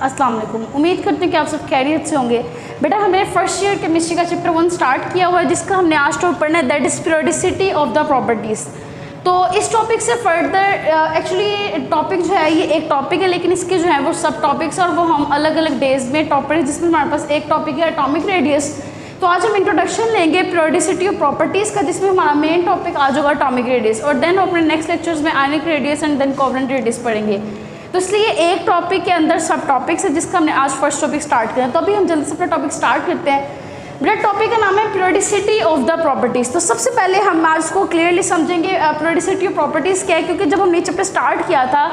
अस्सलाम वालेकुम। उम्मीद करते हैं कि आप सब खैरियत से होंगे। बेटा हमने फर्स्ट ईयर केमिस्ट्री का चैप्टर 1 स्टार्ट किया हुआ है, जिसका हमने आज टॉपिक पढ़ना है, that is periodicity of the properties. तो इस टॉपिक से फर्दर एक्चुअली टॉपिक जो है ये एक टॉपिक है, लेकिन इसके जो है वो सब टॉपिक्स और वो हम अलग अलग डेज में टॉपिक, जिसमें हमारे पास एक टॉपिक है एटॉमिक रेडियस। तो आज हम इंट्रोडक्शन लेंगे पीरियोडिसिटी ऑफ प्रॉपर्टीज़ का, जिसमें हमारा मेन टॉपिक आज होगा एटॉमिक रेडियस, और देन अपने नेक्स्ट लेक्चर्स में ionic radius and then covalent radius पढ़ेंगे। तो इसलिए एक टॉपिक के अंदर सब टॉपिक्स है, जिसका हमने आज फर्स्ट टॉपिक स्टार्ट किया। तो अभी हम जल्दी से अपना टॉपिक स्टार्ट करते हैं। मेरा टॉपिक का नाम है पीरियोडिसिटी ऑफ द प्रॉपर्टीज़। तो सबसे पहले हम आज इसको क्लियरली समझेंगे पीरियोडिसिटी ऑफ प्रॉपर्टीज़ क्या है, क्योंकि जब हमने चैप्टर स्टार्ट किया था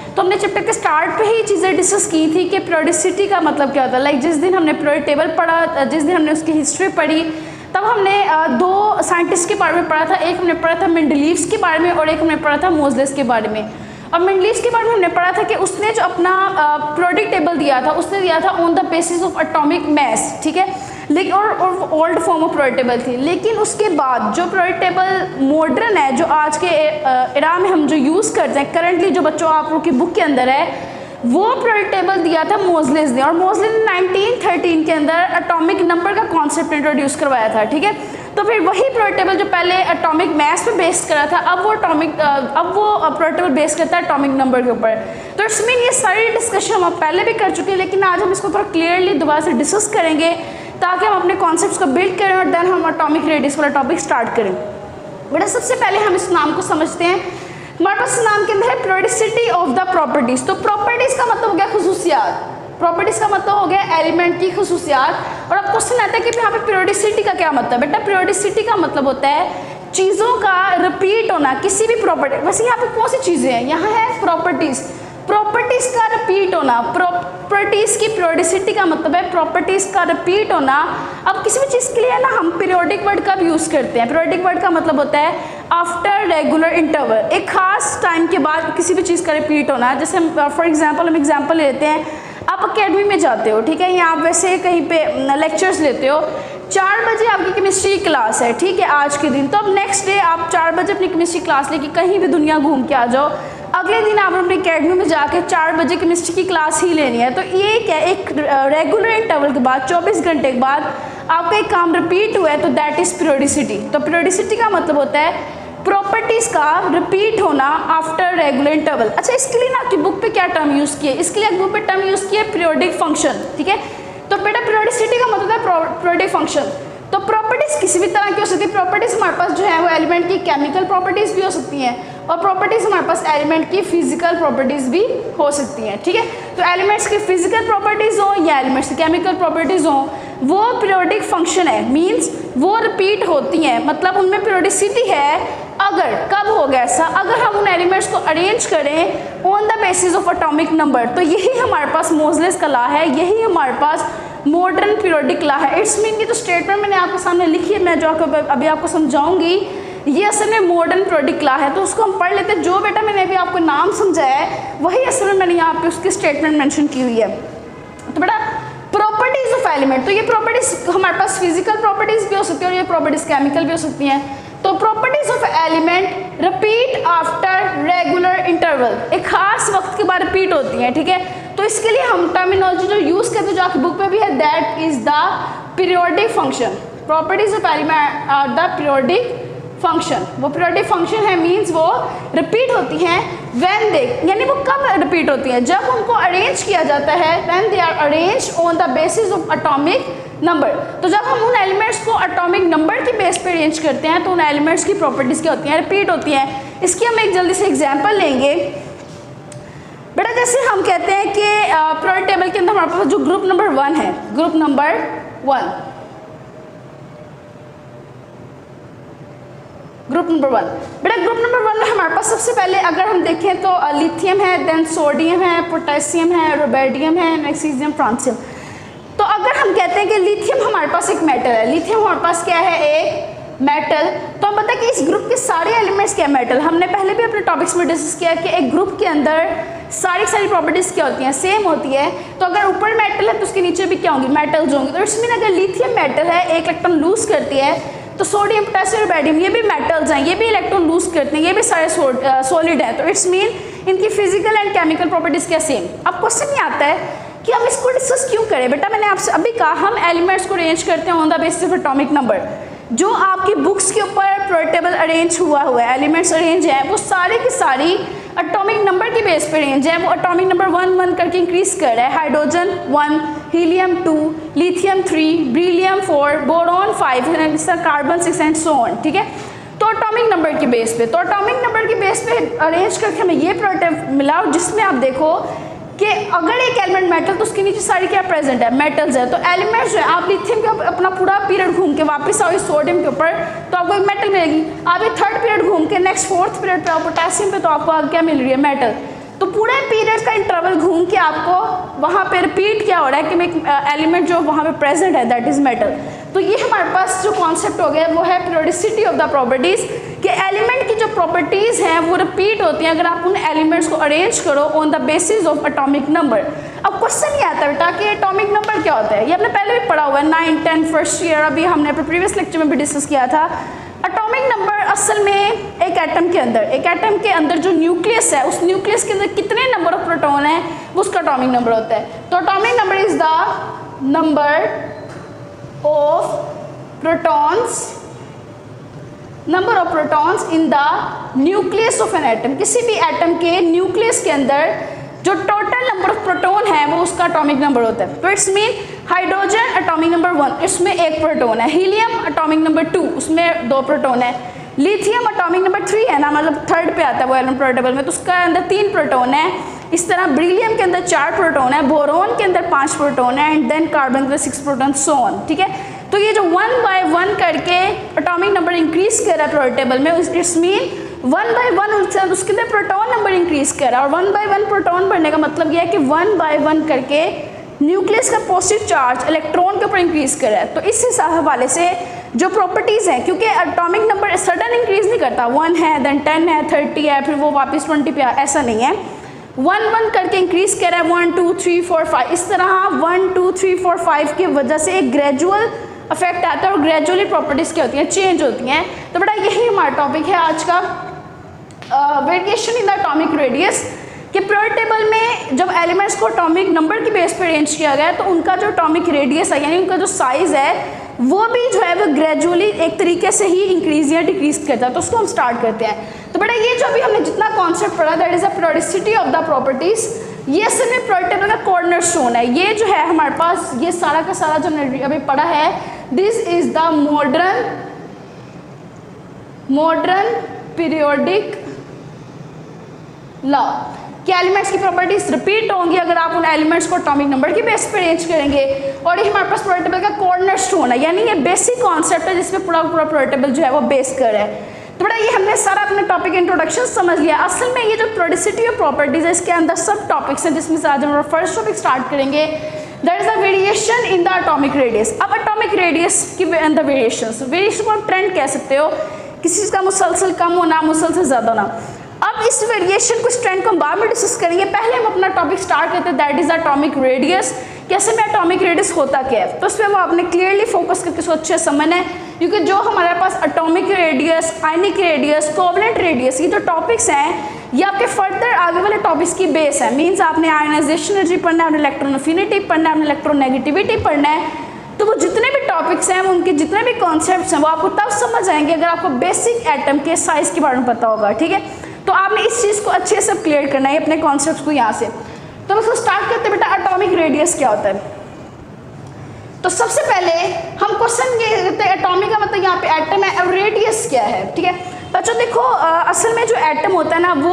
तो हमने चैप्टर के स्टार्ट पे ही चीज़ें डिस्कस की थी कि पीरियोडिसिटी का मतलब क्या होता है। लाइक जिस दिन हमने पीरियोडिक टेबल पढ़ा, जिस दिन हमने उसकी हिस्ट्री पढ़ी, तब हमने दो साइंटिस्ट के बारे में पढ़ा था। एक हमने पढ़ा था मेंडलीव्स के बारे में और एक हमने पढ़ा था मोज़लेस के बारे में। अब मेंडलीव्स के बारे में हमने पढ़ा था कि उसने जो अपना पीरियोडिक टेबल दिया था, उसने दिया था on the basis of atomic mass, ठीक है, लेकिन और old form of periodic table थी। लेकिन उसके बाद जो पीरियोडिक टेबल मॉडर्न है, जो आज के एरा में हम जो यूज़ करते हैं करंटली, जो बच्चों आप लोग की बुक के अंदर है, वो पीरियोडिक टेबल दिया था मोज़लेस ने। और मोज़लेस ने 1913 के अंदर एटॉमिक नंबर का कॉन्सेप्ट इंट्रोड्यूस करवाया था, ठीक है। तो फिर वही पीरियोडिक टेबल जो पहले एटॉमिक मैथ पे बेस करा था, अब वो पीरियोडिक टेबल बेस करता है एटॉमिक नंबर के ऊपर। तो इट्स मीन ये सारी डिस्कशन हम पहले भी कर चुके हैं, लेकिन आज हम इसको थोड़ा क्लियरली दोबारा से डिस्कस करेंगे, ताकि हम अपने कॉन्सेप्ट्स को बिल्ड करें और देन हम एटॉमिक रेडियस वाला टॉपिक स्टार्ट करें। बेटा सबसे पहले हम इस नाम को समझते हैं। हमारे पास नाम के अंदर है पीरियोडिसिटी ऑफ द प्रॉपर्टीज़। तो प्रॉपर्टीज़ का मतलब हो गया खसूसियात, प्रॉपर्टीज़ का मतलब हो गया एलिमेंट की खसूसियात। और अब क्वेश्चन आता है कि यहाँ पे पीरियोडिसिटी का क्या मतलब है। बेटा पीरियोडिसिटी का मतलब होता है चीज़ों का रिपीट होना, किसी भी प्रॉपर्टी। वैसे यहाँ पे कौन सी चीज़ें हैं, यहाँ है प्रॉपर्टीज़, प्रॉपर्टीज़ का रिपीट होना। प्रॉपर्टीज़ की पीरियोडिसिटी का मतलब है प्रॉपर्टीज़ का रिपीट होना। अब किसी भी चीज़ के लिए ना हम पीरियोडिक वर्ड का भी यूज़ करते हैं। पीरियोडिक वर्ड का मतलब होता है आफ्टर रेगुलर इंटरवल, एक खास टाइम के बाद किसी भी चीज़ का रिपीट होना। जैसे फॉर एग्जाम्पल हम एग्जाम्पल लेते हैं, आप अकेडमी में जाते हो, ठीक है, या आप वैसे कहीं पे लेक्चर्स लेते हो। 4 बजे आपकी केमिस्ट्री क्लास है, ठीक है, आज के दिन। तो अब नेक्स्ट डे आप 4 बजे अपनी केमिस्ट्री क्लास लेके कहीं भी दुनिया घूम के आ जाओ। अगले दिन आप अपनी अकेडमी में जाके 4 बजे केमिस्ट्री की क्लास ही लेनी है। तो ये क्या, एक रेगुलर इंटरवल के बाद 24 घंटे के बाद आपका एक काम रिपीट हुआ है, तो दैट इज़ पीरियोडिसिटी। तो पीरियोडिसिटी का मतलब होता है प्रॉपर्टीज़ का रिपीट होना आफ्टर रेगुलर इंटरवल। अच्छा, इसके लिए ना आपकी बुक पे क्या टर्म यूज़ किया है, इसके लिए बुक पे टर्म यूज़ किया है पीरियोडिक फंक्शन, ठीक है। तो बेटा पीरियोडिसिटी का मतलब है पीरियोडिक फंक्शन। तो प्रॉपर्टीज़ किसी भी तरह की हो सकती है। प्रॉपर्टीज़ हमारे पास जो है वो एलिमेंट की केमिकल प्रॉपर्टीज़ भी हो सकती हैं, और प्रॉपर्टीज़ हमारे पास एलिमेंट की फिजिकल प्रॉपर्टीज़ भी हो सकती हैं, ठीक है। तो एलिमेंट्स की फिजिकल प्रॉपर्टीज़ हो या एलिमेंट्स की केमिकल प्रॉपर्टीज़ हो, वो पीरियोडिक फंक्शन है, मीन्स वो रिपीट होती हैं, मतलब उनमें पीरियोडिसिटी है। अगर कब होगा ऐसा, अगर हम उन एलिमेंट्स को अरेंज करें on the basis of atomic number. तो यही हमारे पास मोज़लेस का लॉ है, यही हमारे पास मॉडर्न पीरियोडिक लॉ है। इट्स मीन की जो स्टेटमेंट मैंने आपके सामने लिखी है, मैं जो अभी आपको समझाऊंगी, ये असल में मॉडर्न पीरियोडिक लॉ है। तो उसको हम पढ़ लेते हैं। जो बेटा मैंने अभी आपको नाम समझाया है, वही असल में मैंने यहाँ पे उसकी स्टेटमेंट मेंशन की हुई है। तो बेटा प्रॉपर्टीज़ ऑफ एलिमेंट, तो ये प्रॉपर्टीज़ हमारे पास फिजिकल प्रॉपर्टीज़ भी हो सकती है और ये प्रॉपर्टीज़ केमिकल भी हो सकती हैं। तो properties of element repeat after regular interval, एक खास वक्त के बाद रिपीट होती हैं, ठीक है। तो इसके लिए हम टर्मिनोलॉजी जो यूज़ करते हैं, जो आपकी बुक में भी है, that is the periodic function. Properties of element are the periodic function. वो पीरियोडिक फंक्शन है, मीन्स वो रिपीट होती हैं व्हेन दे, यानी वो कब रिपीट होती हैं, जब उनको अरेंज किया जाता है, when they are arrange on the basis of atomic number. तो जब हम उन एलिमेंट्स को एटॉमिक नंबर की बेस पे अरेंज करते हैं, तो उन एलिमेंट्स की प्रॉपर्टीज़ क्या होती हैं, रिपीट होती हैं। इसकी हम एक जल्दी से एग्जांपल लेंगे। बेटा जैसे हम कहते हैं कि पीरियोडिक टेबल के अंदर हमारे पास जो ग्रुप नंबर 1 है, ग्रुप नंबर 1, ग्रुप नंबर 1, बेटा ग्रुप नंबर 1 में हमारे पास सबसे पहले अगर हम देखें तो लिथियम है, देन सोडियम है, पोटेशियम है, रुबिडियम है, मैग्नीशियम, फ्रांसियम। तो अगर हम कहते हैं कि लिथियम हमारे पास एक मेटल है, लिथियम हमारे पास क्या है, एक मेटल। तो हम पता है कि इस ग्रुप के सारे एलिमेंट्स क्या मेटल। हमने पहले भी अपने टॉपिक्स में डिस्कस किया कि एक ग्रुप के अंदर सारी प्रॉपर्टीज़ क्या होती हैं, सेम होती है। तो अगर ऊपर मेटल है तो उसके नीचे भी क्या होंगी, मेटल्स होंगी। तो इट्स मीन अगर लिथियम मेटल है, एक इलेक्ट्रॉन लूज करती है, तो सोडियम, पोटेशियम, रुबिडियम ये भी मेटल्स हैं, ये भी इलेक्ट्रॉन लूज करते हैं, ये भी सारे सॉलिड हैं। तो इट्स मीन इनकी फिजिकल एंड केमिकल प्रॉपर्टीज़ क्या सेम। अब क्वेश्चन ये आता है कि हम इसको डिस्कस क्यों करें। बेटा मैंने आपसे अभी कहा हम एलिमेंट्स को अरेंज करते हैं on the basis of atomic number. जो आपकी बुक्स के ऊपर प्रियोडिक टेबल अरेंज हुआ है, एलिमेंट्स अरेंज है, वो सारी की सारी एटॉमिक नंबर के बेस पे अरेंज है। वो एटॉमिक नंबर 1 1 करके इंक्रीज कर रहा है। Hydrogen 1, helium 2, lithium 3, beryllium 4, boron 5, carbon 6 and so on. ठीक है, तो एटॉमिक नंबर के बेस पे, तो एटॉमिक नंबर के बेस पे अरेंज करके हमें ये प्रोडक्ट मिला जिसमें आप देखो कि अगर एक एलिमेंट मेटल तो उसके नीचे सारी क्या प्रेजेंट है, मेटल्स है। तो एलिमेंट्स जो है, आप लिथियम के अपना पूरा पीरियड घूम के वापस आओ सोडियम के ऊपर तो आपको एक मेटल मिलेगी। आप ये थर्ड पीरियड घूम के नेक्स्ट फोर्थ पीरियड पे आओ पोटेशियम पे तो आपको आगे क्या मिल रही है, मेटल। तो पूरे पीरियड का इंटरवल घूम के आपको वहाँ पे रिपीट क्या हो रहा है कि एक एलिमेंट जो वहाँ पे प्रेजेंट है दैट इज मेटल। तो ये हमारे पास जो कॉन्सेप्ट हो गया वो है पीरियोडिसिटी ऑफ द प्रॉपर्टीज, कि एलिमेंट की जो प्रॉपर्टीज हैं वो रिपीट होती हैं अगर आप उन एलिमेंट्स को अरेंज करो on the basis of atomic number. अब क्वेश्चन ये आता है बेटा कि एटॉमिक नंबर क्या होता है, ये आपने पहले भी पढ़ा हुआ है 9, 10 फर्स्ट ईयर, अभी हमने अपने प्रीवियस लेक्चर में भी डिस्कस किया था। एटॉमिक नंबर असल में एक एटम के अंदर जो न्यूक्लियस है उस न्यूक्लियस के अंदर कितने नंबर ऑफ प्रोटॉन है वो उसका एटॉमिक नंबर होता है। तो atomic number is the number of protons in the nucleus of an atom. किसी भी एटम के न्यूक्लियस के अंदर जो टोटल नंबर ऑफ प्रोटॉन है वो उसका एटॉमिक नंबर होता है। तो it's mean hydrogen atomic number 1 इसमें 1 प्रोटॉन है, हीलियम एटॉमिक नंबर 2 उसमें 2 प्रोटॉन है, लिथियम एटॉमिक नंबर 3 है ना, मतलब थर्ड पे आता है वो एलिमेंट पीरियोडिक टेबल में, तो उसका अंदर 3 प्रोटॉन है। इस तरह ब्रिलियम के अंदर 4 प्रोटॉन है, बोरॉन के अंदर 5 प्रोटॉन है एंड देन कार्बन के अंदर 6 प्रोटॉन, सो ऑन। ठीक है, तो ये जो 1 by 1 करके एटॉमिक नंबर इंक्रीज कर रहा है पीरियोडिक टेबल में, इट्स मीन 1 by 1 उसके अंदर प्रोटॉन नंबर इंक्रीज कर रहा है। और 1 by 1 प्रोटॉन बढ़ने का मतलब यह है कि 1 by 1 करके न्यूक्लियस का पॉजिटिव चार्ज इलेक्ट्रॉन के ऊपर इंक्रीज कर रहा है। तो इस हवाले से जो प्रॉपर्टीज़ हैं, क्योंकि एटॉमिक नंबर सडन इंक्रीज नहीं करता, 1 है देन 10 है 30 है फिर वो वापस 20 पे ऐसा नहीं है, 1 1 करके इंक्रीज कर रहा है 1 2 3 4 5 इस तरह 1 2 3 4 5 की वजह से एक ग्रेजुअल इफेक्ट आता है और ग्रेजुअली प्रॉपर्टीज़ क्या होती हैं, चेंज होती हैं। तो बेटा यही हमारा टॉपिक है आज का, variation in the atomic radius, कि पीरियोडिक टेबल में जब एलिमेंट्स को एटॉमिक नंबर की बेस पर अरेंज किया गया तो उनका जो एटॉमिक रेडियस है यानी उनका जो साइज़ है वो भी जो है वो ग्रेजुअली एक तरीके से ही इंक्रीज या डिक्रीज करता है। तो उसको हम स्टार्ट करते हैं। तो बेटा ये जो अभी हमने जितना कॉन्सेप्ट पढ़ा that is the periodicity of the properties, ये असल में पीरियोडिक टेबल का कॉर्नर स्टोन है। ये जो है हमारे पास ये सारा का सारा जो हमने अभी पढ़ा है, this is the modern periodic law, कि एलिमेंट्स की प्रॉपर्टीज रिपीट होंगी अगर आप उन एलिमेंट्स को एटॉमिक नंबर की बेस पे अरेंज करेंगे। और ये हमारे पास पीरियोडिक टेबल का कॉर्नर स्टोन है, यानी ये बेसिक कॉन्सेप्ट है जिसमें पूरा पीरियोडिक टेबल जो है वो बेस कर है। तो बेटा ये हमने सारा अपने टॉपिक इंट्रोडक्शन समझ लिया। असल में ये जो पीरियोडिसिटी ऑफ प्रॉपर्टीज है इसके अंदर सब टॉपिक्स हैं, जिसमें से आज हम फर्स्ट टॉपिक स्टार्ट करेंगे, that is the variation in the atomic radius. अब एटॉमिक रेडियस की द वेरिएशन को हम ट्रेंड कह सकते हो, किसी चीज़ का मुसलसल कम होना, मुसलसल ज़्यादा होना। अब इस वेरिएशन को, इस ट्रेंड को हम बाद में डिस्कस करेंगे, पहले हम अपना टॉपिक स्टार्ट करते हैं दैट इज एटॉमिक रेडियस। कैसे में एटॉमिक रेडियस होता क्या है, तो उसमें वो आपने क्लियरली फोकस करके इसको अच्छे से समझना है, क्योंकि जो हमारे पास atomic radius, ionic radius, covalent radius, ये जो टॉपिक्स हैं ये आपके फर्दर आगे वाले टॉपिक्स की बेस है। मीन्स आपने आयनाइजेशन एनर्जी पढ़ना है, आपने इलेक्ट्रॉन अफिनिटी पढ़ना है, आपने इलेक्ट्रोनेगेटिविटी पढ़ना है। तो वो जितने भी टॉपिक्स हैं, उनके जितने भी कॉन्सेप्ट्स हैं वो आपको तब समझ आएंगे अगर आपको बेसिक एटम के साइज के बारे में पता होगा। ठीक है, तो आपने इस चीज़ को अच्छे से क्लियर करना है अपने कॉन्सेप्ट्स को यहाँ से। तो हम इसको स्टार्ट करते हैं बेटा, एटॉमिक रेडियस क्या होता है। तो सबसे पहले हम क्वेश्चन ये करते हैं, एटॉमिक का मतलब यहाँ पे एटम है, अब रेडियस क्या है। ठीक है बच्चों, देखो असल में जो एटम होता है ना वो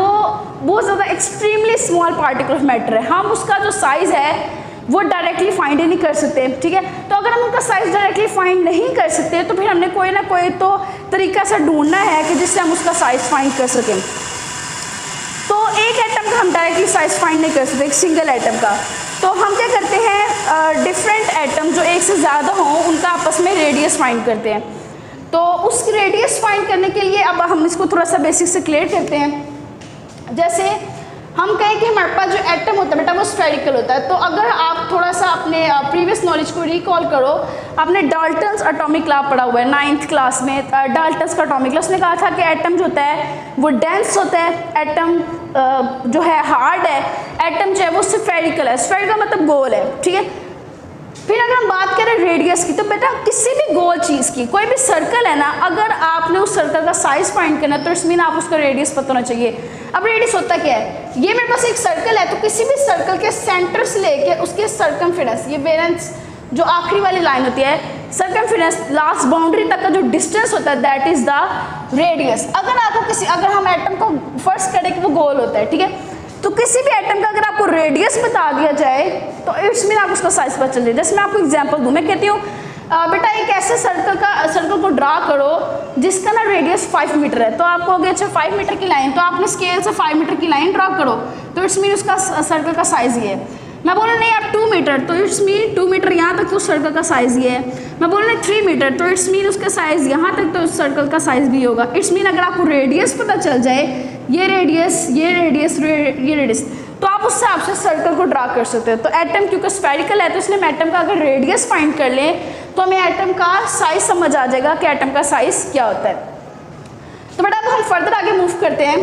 बहुत ज़्यादा extremely small particle of matter है। हम उसका जो साइज़ है वो डायरेक्टली फाइंड ही नहीं कर सकते। ठीक है, तो अगर हम उनका साइज डायरेक्टली फाइंड नहीं कर सकते तो फिर हमने कोई ना कोई तो तरीका से ढूंढना है कि जिससे हम उसका साइज फाइंड कर सकें। तो एक एटम का हम डायरेक्टली साइज फाइंड नहीं कर सकते, एक सिंगल एटम का। तो हम क्या करते हैं, डिफरेंट एटम जो एक से ज़्यादा हों उनका आपस में रेडियस फाइंड करते हैं। तो उस रेडियस फाइंड करने के लिए अब हम इसको थोड़ा सा बेसिक से क्लियर करते हैं। जैसे हम कहें कि हमारे पास जो एटम होता है बेटा वो स्फेरिकल होता है। तो अगर आप थोड़ा सा अपने प्रीवियस नॉलेज को रिकॉल करो, आपने डाल्टन्स एटॉमिक लॉ पढ़ा हुआ है 9th क्लास में, डाल्टन्स का एटॉमिक लॉ, उसने कहा था कि एटम जो होता है वो डेंस होता है, एटम जो है हार्ड है, एटम जो है वो स्फेरिकल है, स्फेरिकल मतलब गोल है, ठीक है। फिर अगर हम बात करें रेडियस की, तो बेटा किसी भी गोल चीज़ की, कोई भी सर्कल है ना, अगर आपने उस सर्कल का साइज फाइंड करना तो इसमें आप उसका रेडियस पता होना चाहिए। अब रेडियस होता क्या है, ये मेरे पास एक सर्कल है, तो किसी भी सर्कल के सेंटर से लेके उसके सर्कमफेरेंस, ये वेरेंस जो आखिरी वाली लाइन होती है, सर्कमफेरेंस लास्ट बाउंड्री तक का जो डिस्टेंस होता है दैट इज द रेडियस। अगर हम एटम को फर्स्ट करें कि वो गोल होता है, ठीक है, तो किसी भी एटम का अगर आपको रेडियस बता दिया जाए तो इट्स मीन आप उसका साइज पता चल जाए। जैसे मैं आपको एग्जांपल दूं, मैं कहती हूँ बेटा एक ऐसे सर्कल को ड्रा करो जिसका ना रेडियस 5 मीटर है, तो आप कहोगे अच्छा 5 मीटर की लाइन, तो आपने स्केल से 5 मीटर की लाइन ड्रा करो, तो इट्स मीन उसका सर्कल का साइज ये है। मैं बोल रहा नहीं आप 2 मीटर, तो इट्स मीन 2 मीटर यहाँ तक तो उस सर्कल का साइज ये है। मैं बोल रहा 3 मीटर, तो इट्स मीन उसका साइज यहाँ तक तो उस सर्कल का साइज भी होगा। इट्स मीन अगर आपको रेडियस पता चल जाए, ये रेडियस, ये रेडियस, ये रेडियस, तो आप उससे आपसे सर्कल को ड्रा कर सकते हो। तो एटम क्योंकि स्फेरिकल है, तो इसलिए हम एटम का अगर रेडियस फाइंड कर लें तो हमें एटम का साइज समझ आ जाएगा कि एटम का साइज क्या होता है। तो बेटा अब हम फर्दर आगे मूव करते हैं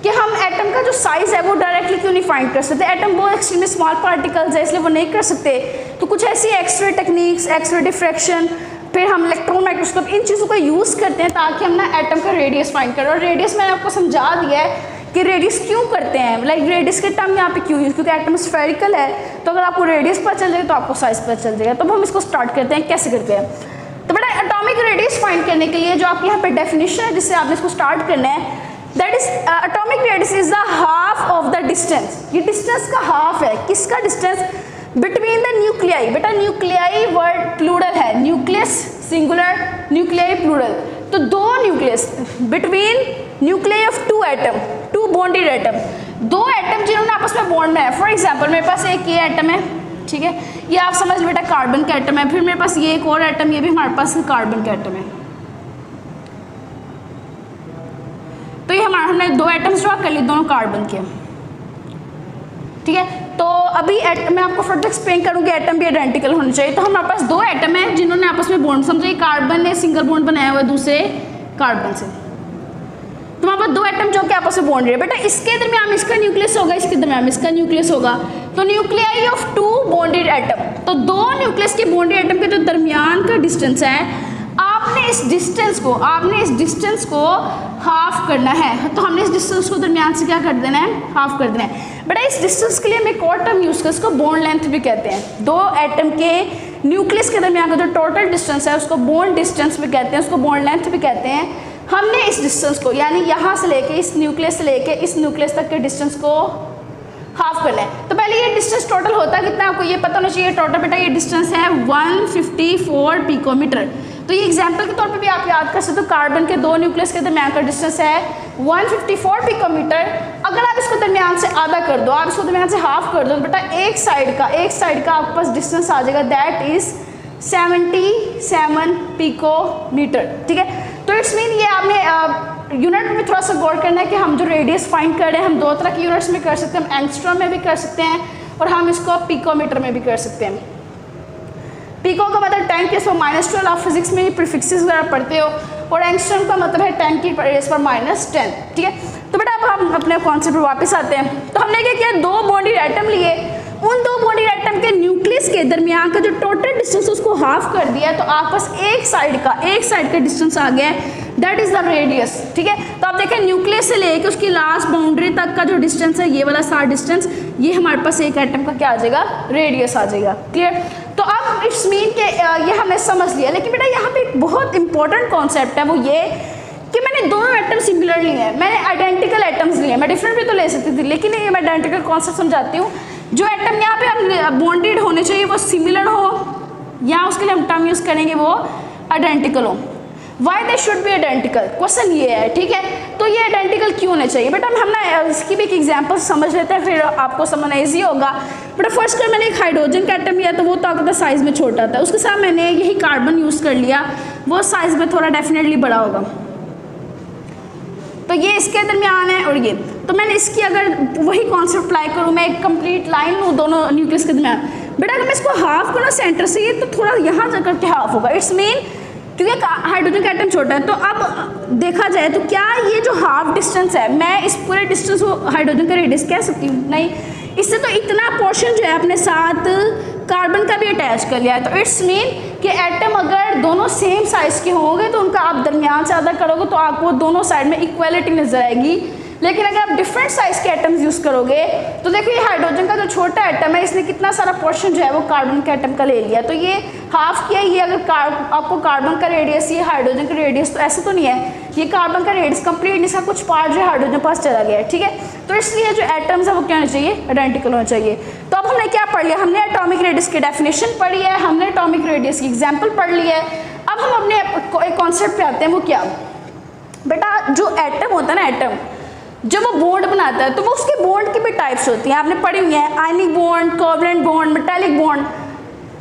कि हम एटम का जो साइज है वो डायरेक्टली क्यों नहीं फाइंड कर सकते। एटम वो एक्सट्रीमली स्मॉल पार्टिकल्स है, इसलिए वो नहीं कर सकते। तो कुछ ऐसी एक्सरे टेक्निक्स, एक्सरे डिफ्रैक्शन, फिर हम इलेक्ट्रॉन माइक्रोस्कोप, इन चीज़ों का यूज़ करते हैं ताकि हम ना एटम का रेडियस फाइंड करें। और रेडियस मैंने आपको समझा दिया है कि रेडियस क्यों करते हैं, लाइक रेडियस के टर्म यहाँ पे क्यों यूज, क्योंकि एटम स्फेरिकल है, तो अगर आपको रेडियस पता चल जाएगा तो आपको साइज पता चल जाएगा। तो हम इसको स्टार्ट करते हैं, कैसे करते हैं। तो बेटा एटॉमिक रेडियस फाइंड करने के लिए जो आपके यहाँ पे डेफिनेशन है जिससे आपने इसको स्टार्ट करना है, that is atomic radius is the half of the distance. ये डिस्टेंस का हाफ है, किसका डिस्टेंस, बिटवीन द न्यूक्लियाई। बेटा न्यूक्लियाई वर्ड प्लूरल है, न्यूक्लियस सिंगुलर, न्यूक्लियाई प्लूरल, तो दो nucleus, between nuclei of 2 atom, 2 bonded atom, 2 atom जिन्होंने आपस में बॉन्ड में है। फॉर एग्जांपल मेरे पास एक ये एटम है, ठीक है, ये आप समझ बेटा कार्बन का एटम है। फिर मेरे पास ये एक और एटम, ये भी हमारे पास कार्बन का एटम है। तो ये हमने 2 एटम्स ड्रॉ कर लिए, दोनों कार्बन के, ठीक है। तो अभी मैं आपको फर्दर एक्सप्लेन करूँगी, एटम भी आइडेंटिकल होने चाहिए। तो हमारे पास 2 एटम है जिन्होंने आपस में बॉन्ड, समझो कार्बन ने सिंगल बॉन्ड बनाया हुआ है दूसरे कार्बन से, तो हमारे पास 2 एटम जो कि आपस में बॉन्ड है। बेटा इसके दरमियान इसका न्यूक्लियस होगा, इसके दरमियान इसका न्यूक्लियस होगा, तो न्यूक्लियाई ऑफ 2 बॉन्डेड एटम, तो 2 न्यूक्लियस के बॉन्डेड एटम के जो दरमियान का डिस्टेंस है, आपने इस डिस्टेंस को हाफ करना है। तो हमने इस डिस्टेंस को दरमियान से क्या कर देना है, हाफ कर देना है। बेटा इस डिस्टेंस के लिए हम एक और टर्म यूज़ करते हैं, इसको बॉन्ड लेंथ भी कहते हैं। 2 एटम के न्यूक्लियस के दरमियान का जो टोटल डिस्टेंस है उसको बॉन्ड डिस्टेंस भी कहते हैं, उसको बॉन्ड लेंथ भी कहते हैं। हमने इस डिस्टेंस को, यानी यहाँ से लेके इस न्यूक्लियस से लेके इस न्यूक्लियस तक के डिस्टेंस को हाफ करना है। तो पहले ये डिस्टेंस टोटल होता कितना आपको ये पता होना चाहिए। टोटल बेटा ये डिस्टेंस है 154 पिकोमीटर। तो ये एग्जाम्पल के तौर पे भी आप याद कर सकते हो, कार्बन के 2 न्यूक्लियस के दरमियान का डिस्टेंस है 154 पिकोमीटर। अगर आप इसको दरमियान से आधा कर दो, आप इसको दरमियान से हाफ कर दो, तो बेटा एक साइड का आपके पास डिस्टेंस आ जाएगा, दैट इज 77 पिकोमीटर, ठीक है। तो इट्स मीन ये आपने यूनिट में थोड़ा सा गौर करना है कि हम जो रेडियस फाइंड कर रहे हैं, हम 2 तरह की यूनिट्स में कर सकते हैं, हम एंगस्ट्रॉम में भी कर सकते हैं और हम इसको पिकोमीटर में भी कर सकते हैं। पिको का मतलब 10 की पावर -12, आप फिजिक्स में प्रीफिक्सेस वगैरह पढ़ते हो, और एंगस्ट्रॉम का मतलब है 10 की पावर -10, ठीक है। तो बेटा अब हम अपने कॉन्सेप्ट पर वापस आते हैं। तो हमने क्या किया, 2 बॉन्डेड एटम लिए, उन 2 बॉन्डेड एटम के न्यूक्लियस के दरमियान का जो टोटल डिस्टेंस उसको हाफ कर दिया, तो आपस एक साइड का डिस्टेंस आ गया, दैट इज द रेडियस, ठीक है। तो आप देखें न्यूक्लियस से लेके उसकी लास्ट बाउंड्री तक का जो डिस्टेंस है, ये वाला सारा डिस्टेंस, ये हमारे पास एक एटम का क्या आ जाएगा, रेडियस आ जाएगा, क्लियर। तो अब इट्स मीन के ये हमने समझ लिया, लेकिन बेटा यहाँ पे एक बहुत इंपॉर्टेंट कॉन्सेप्ट है, वो ये कि मैंने दोनों एटम सिमिलर लिए हैं, मैंने आइडेंटिकल एटम्स लिए हैं, मैं डिफरेंट भी तो ले सकती थी, लेकिन ये मैं आइडेंटिकल कॉन्सेप्ट समझाती हूँ। जो एटम यहाँ पे हम बॉन्डेड होने चाहिए वो सिमिलर हो, या उसके लिए हम टर्म यूज़ करेंगे वो आइडेंटिकल हो। Why they should be identical, question ये है, ठीक है। तो ये आइडेंटिकल क्यों होने चाहिए, बेटा हम ना इसकी भी एक एग्जांपल समझ लेते हैं, फिर आपको समझना ईजी होगा। बेटा फर्स्ट कर मैंने एक हाइड्रोजन का एटम लिया, तो वो ताकत साइज़ में छोटा था, उसके साथ मैंने यही कार्बन यूज़ कर लिया, वो साइज़ में थोड़ा डेफिनेटली बड़ा होगा। तो ये इसके दरमियान है और ये, तो मैंने इसकी अगर वही कॉन्सेप्ट अप्लाई करूँ, मैं एक कंप्लीट लाइन लूँ दोनों न्यूक्लियस के दरमियान, बेटा अगर मैं इसको हाफ करूँ सेंटर से, ये तो थोड़ा यहाँ जाकर के हाफ होगा। इट्स मीन क्योंकि हाइड्रोजन का एटम छोटा है। तो अब देखा जाए तो क्या ये जो हाफ डिस्टेंस है, मैं इस पूरे डिस्टेंस को हाइड्रोजन का रेडियस कह सकती हूँ? नहीं, इससे तो इतना पोर्शन जो है अपने साथ कार्बन का भी अटैच कर लिया है। तो इट्स मीन कि एटम अगर दोनों सेम साइज़ के होंगे तो उनका आप दरमियान से अदा करोगे तो आपको दोनों साइड में इक्वलिटी नजर आएगी। लेकिन अगर आप डिफरेंट साइज़ के एटम्स यूज़ करोगे तो देखो ये हाइड्रोजन का जो छोटा एटम है इसने कितना सारा पोर्शन जो है वो कार्बन के एटम का ले लिया। तो ये हाफ किया, ये अगर आपको कार्बन का रेडियस, ये हाइड्रोजन का रेडियस, तो ऐसा तो नहीं है, ये कार्बन का रेडियस कंप्लीट, इसका कुछ पार्ट जो है हाइड्रोजन पास चला गया है, ठीक है। तो इसलिए जो एटम्स है वो क्या होना चाहिए? आइडेंटिकल होना चाहिए। तो अब हमने क्या पढ़ लिया? हमने एटॉमिक रेडियस की डेफिनेशन पढ़ी है, हमने एटॉमिक रेडियस की एग्जाम्पल पढ़ ली है। अब हम अपने एक कॉन्सेप्ट पे आते हैं, वो क्या? बेटा जो एटम होता है ना, एटम जब वो बॉन्ड बनाता है तो वो उसके बॉन्ड की भी टाइप्स होती हैं, आपने पढ़ी हुई है, ionic bond, covalent bond, metallic bond.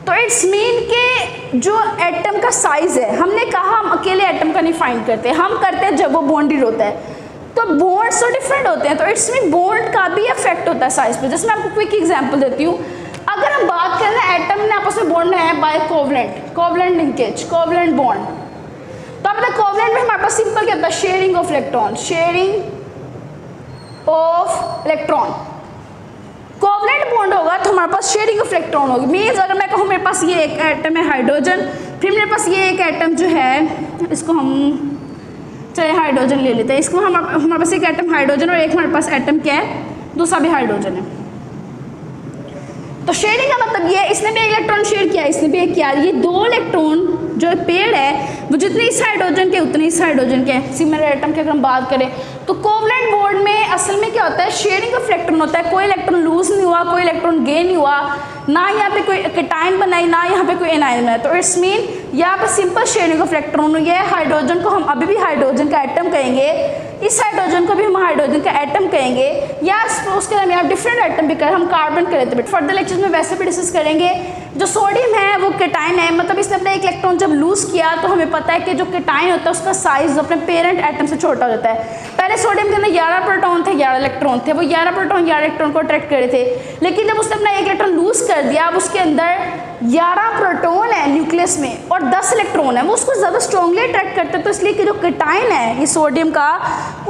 तो इट्स मीन के जो एटम का साइज़ है, हमने कहा हम अकेले एटम का नहीं फाइंड करते, हम करते हैं जब वो बॉन्डेड होता है। तो बॉन्ड्स तो डिफरेंट होते हैं, तो इट्स मीन बॉन्ड का भी इफेक्ट होता है साइज़ पे। जैसे मैं आपको क्विक एग्जांपल देती हूँ, अगर हम बात करें ना एटम ने आपस में बॉन्ड है by covalent linkage, covalent bond. तो अब कोवलेंट में हमारे पास सिंपल क्या होता है? Sharing of electron, sharing of electron. Covalent bond होगा तो हमारे पास शेयरिंग ऑफ इलेक्ट्रॉन होगी। मीन्स अगर मैं कहूँ मेरे पास ये एक एटम है हाइड्रोजन, फिर मेरे पास ये एक एटम जो है, इसको हम चलिए हाइड्रोजन ले लेते हैं, इसको हमारे पास एक एटम हाइड्रोजन और एक हमारे पास एटम क्या है? दूसरा भी हाइड्रोजन है। तो शेयरिंग का मतलब ये है, इसने भी एक इलेक्ट्रॉन शेयर किया, इसने भी एक किया। ये दो इलेक्ट्रॉन जो पेड़ है वो जितने इस हाइड्रोजन के उतने इस हाइड्रोजन के, सिमिलर एटम की अगर हम बात करें तो कोवलेंट बॉन्ड में असल में क्या होता है? शेयरिंग ऑफ इलेक्ट्रॉन होता है। कोई इलेक्ट्रॉन लूज नहीं हुआ, कोई इलेक्ट्रॉन गेन नहीं हुआ, ना यहाँ पे कोई कैटायन बनाई, ना यहाँ पे कोई एनायन बनाया। तो इट्स मीन यहाँ पे सिंपल शेयरिंग ऑफ इलेक्ट्रॉन हुई है। हाइड्रोजन को हम अभी भी हाइड्रोजन का एटम कहेंगे, इस हाइड्रोजन को भी हम हाइड्रोजन का एटम कहेंगे, या उसके हम यहाँ डिफरेंट एटम भी करें, हम कार्बन करें। तो बट फर्दर लेक्चर्स में वैसे भी डिस्कस करेंगे। जो सोडियम है वो कैटायन है, मतलब इसने अपना एक इलेक्ट्रॉन जब लूज किया तो हमें पता है कि जो कैटायन होता है उसका साइज अपने पेरेंट एटम से छोटा हो जाता है। पहले सोडियम के अंदर 11 प्रोटॉन थे, 11 इलेक्ट्रॉन थे, वो 11 प्रोटॉन 11 इलेक्ट्रॉन को अट्रैक्ट कर रहे थे। लेकिन जब उसने अपना एक इलेक्ट्रॉन लूज कर दिया, अब उसके अंदर 11 प्रोटॉन है न्यूक्लियस में और 10 इलेक्ट्रॉन है, वो उसको ज़्यादा स्ट्रॉन्गली अट्रैक्ट करते हैं। तो इसलिए कि जो कैटायन है ये सोडियम का,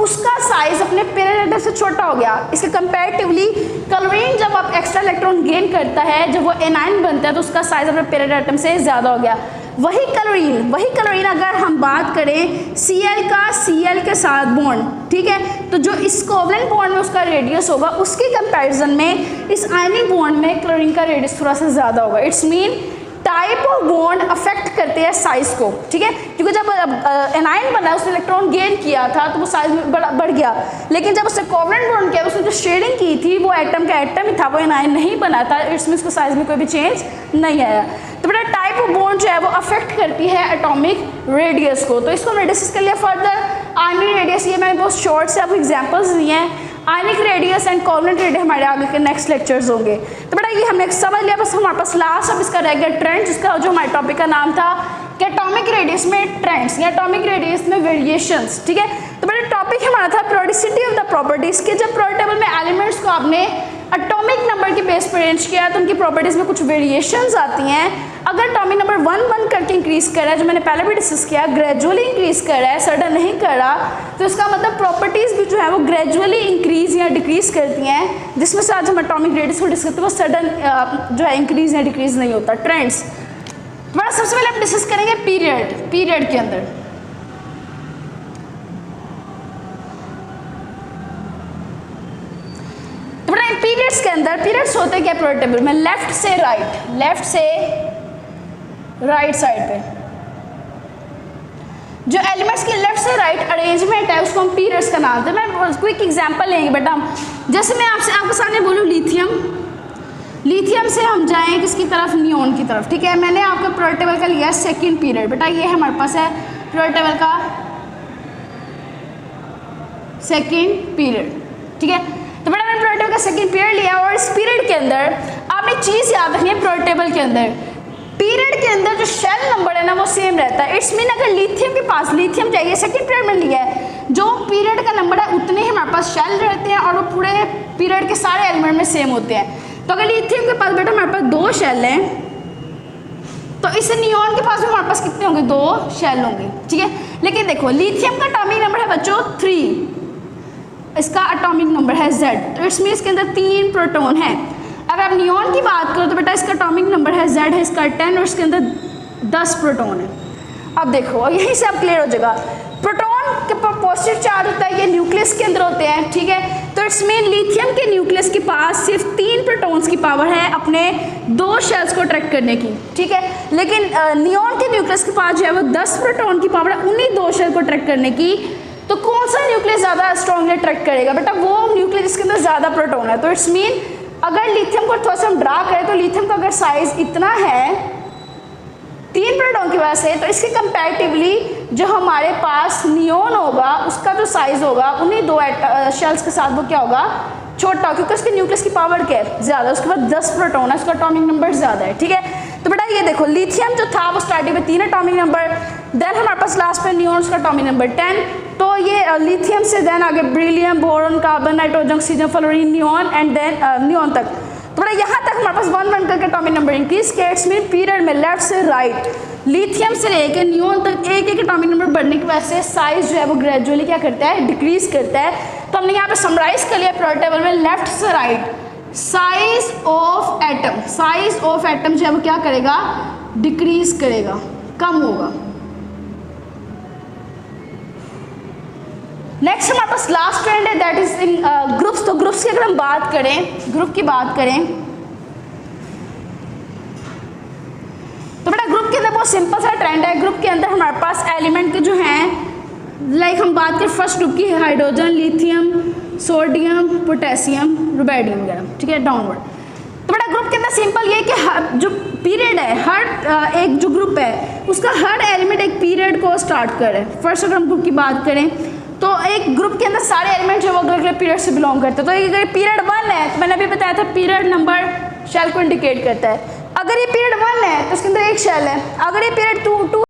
उसका साइज अपने पेरेंट एटम से छोटा हो गया। इसके कंपैरेटिवली क्लोरीन जब आप एक्स्ट्रा इलेक्ट्रॉन गेन करता है, जब वो एनायन बनता है तो उसका साइज अपने पेरेंट एटम से ज़्यादा हो गया। वही क्लोरीन अगर हम बात करें Cl का, Cl के साथ बॉन्ड, ठीक है, तो जो इस कोवलेंट बॉन्ड में उसका रेडियस होगा उसके कंपैरिजन में इस आयनिक बॉन्ड में क्लोरीन का रेडियस थोड़ा सा ज़्यादा होगा। It's mean type of bond affect करते हैं साइज को, ठीक है, क्योंकि जब एनायन बना उसने इलेक्ट्रॉन गेन किया था तो वो साइज में बढ़ गया। लेकिन जब उसने कोवलेंट बॉन्ड किया, उसने जो शेयरिंग की थी वो एटम का एटम ही था, वो एनायन नहीं बना था। इसमें उसको साइज में कोई भी चेंज नहीं आया। तो बेटा टाइप ऑफ बॉन्ड जो है वो अफेक्ट करती है एटॉमिक रेडियस को। तो इसको हमने डिस्कस कर लिया। फर्दर आयनिक रेडियस, ये मैंने बहुत शॉर्ट से आपको एग्जाम्पल्स दिए हैं। आयनिक रेडियस एंड कोवलेंट रेडियस हमारे आगे के नेक्स्ट लेक्चर्स होंगे। तो बेटा ये हमने समझ लिया। बस हमारे पास लास्ट अब इसका रह गया ट्रेंड, जिसका जो हमारे टॉपिक का नाम था कि एटॉमिक रेडियस में ट्रेंड्स या एटॉमिक रेडियस में वेरिएशंस, ठीक है। तो बेटा टॉपिक हमारा था प्रोडिसिटी ऑफ द प्रॉपर्टीज के। जब प्रोडक्ट टेबल में एलिमेंट्स को आपने एटॉमिक नंबर के बेस पर अरेंज किया तो उनकी प्रॉपर्टीज में कुछ वेरिएशंस आती हैं। अगर एटॉमिक नंबर 1 करके इंक्रीज कर रहा है, जो मैंने पहले भी डिस्कस किया, ग्रेजुअली इंक्रीज कर रहा है, सडन नहीं कर रहा, तो इसका मतलब प्रॉपर्टीज भी जो है वो ग्रेजुअली इंक्रीज या डिक्रीज करती हैं। जिसमें से आज हम एटॉमिक रेडियस को डिस्कस करते हैं, वो सडन जो है इंक्रीज या डिक्रीज नहीं होता। ट्रेंड्स बड़ा सबसे पहले हम डिस्कस करेंगे पीरियड के अंदर। पीरियड्स के अंदर पीरियड्स होते हैं क्या प्रोडक्ट टेबल में? लेफ्ट से राइट साइड पे जो एलिमेंट्स की लेफ्ट से राइट अरेंजमेंट है उसको हम पीरियड्स का नाम देते हैं। मैं क्विक एग्जांपल लेंगे बेटा हम। जैसे मैं आपके सामने बोलूँ लिथियम से हम जाएं किसकी तरफ? नियोन की तरफ, ठीक है। मैंने आपका प्रोडक्ट टेबल का लिया सेकेंड पीरियड। बेटा ये हमारे पास है प्रोडक्ट टेबल का सेकेंड पीरियड, ठीक है। तो बेटा मैंने प्रोडक्ट टेबल का सेकेंड पीरियड लिया और इस पीरियड के अंदर आपने चीज़ याद रखनी है, प्रोडक्ट टेबल के अंदर पीरियड के अंदर जो शेल नंबर है ना वो सेम रहता है। इट्स मीन अगर लिथियम के पास लिथियम चाहिए, सेकेंड पीरियड में लिया है, जो पीरियड का नंबर है उतने ही हमारे पास शेल रहते हैं और वो पूरे पीरियड के सारे एलिमेंट में सेम होते हैं। तो अगर लिथियम के पास बेटा हमारे पास 2 शेल हैं, तो इससे नियॉन के पास भी हमारे पास कितने होंगे, 2 शेल होंगे, ठीक है। लेकिन देखो लिथियम का एटॉमिक नंबर है बच्चों 3, इसका एटॉमिक नंबर है Z, तो इट्स मीन इसके अंदर 3 प्रोटॉन है। अगर आप नियॉन की बात करो तो बेटा इसका एटॉमिक नंबर है Z है, इसका 10 और इसके अंदर 10 प्रोटॉन है। अब देखो यहीं से अब क्लियर हो जाएगा, प्रोटॉन के पॉजिटिव चार्ज होता है, ये न्यूक्लियस के अंदर होते हैं, ठीक है। तो इट्स मीन लिथियम के न्यूक्लियस के पास सिर्फ 3 प्रोटॉन्स की पावर है अपने 2 शेल्स को अट्रैक्ट करने की, ठीक है। लेकिन नियॉन के न्यूक्लियस के पास जो है वो 10 प्रोटॉन की पावर है उन्हीं 2 शेल को अट्रैक्ट करने की। तो कौन सा न्यूक्लियस ज़्यादा स्ट्रॉन्गली अट्रैक्ट करेगा बेटा, वो न्यूक्लियस जिसके अंदर ज़्यादा प्रोटॉन है। तो इट्स मीन अगर लिथियम को थोड़ा सा हम ड्रा करें तो लिथियम का अगर साइज इतना है 3 प्रोटॉन की वजह से, तो इसके कंपैरेटिवली जो हमारे पास नियॉन होगा उसका जो साइज होगा उन्हीं 2 शेल्स के साथ वो क्या होगा, छोटा, क्योंकि उसके न्यूक्लियस की पावर क्या है, ज़्यादा, उसके बाद 10 प्रोटॉन है, उसका एटॉमिक नंबर ज़्यादा है, ठीक है। तो बेटा ये देखो लिथियम जो था वो स्टार्टिंग में 3 एटॉमिक नंबर, देन हमारे पास लास्ट में नियॉन, उसका एटॉमिक नंबर 10। तो ये लिथियम से देन आगे beryllium, boron, carbon, nitrogen, oxygen, fluorine, neon and then neon तक। तो बेटा यहाँ तक हमारे पास 1 करके एटॉमिक नंबर इंक्रीज किया। इट्स मीन पीरियड में लेफ्ट से राइट लिथियम से लेकर नियॉन तक एक एटॉमिक नंबर बढ़ने की वजह से साइज जो है वो ग्रेजुअली क्या करता है, डिक्रीज करता है। तो हमने यहाँ पे समराइज कर लिया पीरियोडिक टेबल में, लेफ्ट से राइट साइज ऑफ एटम जो है वो क्या करेगा, डिक्रीज करेगा, कम होगा। नेक्स्ट हमारे पास लास्ट ट्रेंड है दैट इज इन ग्रुप्स। तो ग्रुप्स की अगर हम बात करें, ग्रुप की बात करें तो बेटा ग्रुप के अंदर बहुत सिंपल सा ट्रेंड है। ग्रुप के अंदर हमारे पास एलिमेंट के जो हैं, लाइक हम बात करें फर्स्ट ग्रुप की, hydrogen, lithium, sodium, potassium, rubidium वगैरह, ठीक है, डाउनवर्ड। तो बेटा ग्रुप के अंदर सिंपल ये कि जो पीरियड है, हर एक जो ग्रुप है उसका हर एलिमेंट एक पीरियड को स्टार्ट करे। फर्स्ट अगर हम ग्रुप की बात करें तो एक ग्रुप के अंदर सारे एलिमेंट जो वो अगले पीरियड से बिलोंग करते हैं। तो अगर पीरियड 1 है तो मैंने अभी बताया था पीरियड नंबर शेल को इंडिकेट करता है। अगर ये पीरियड 1 है तो इसके अंदर एक शेल है, अगर ये पीरियड 2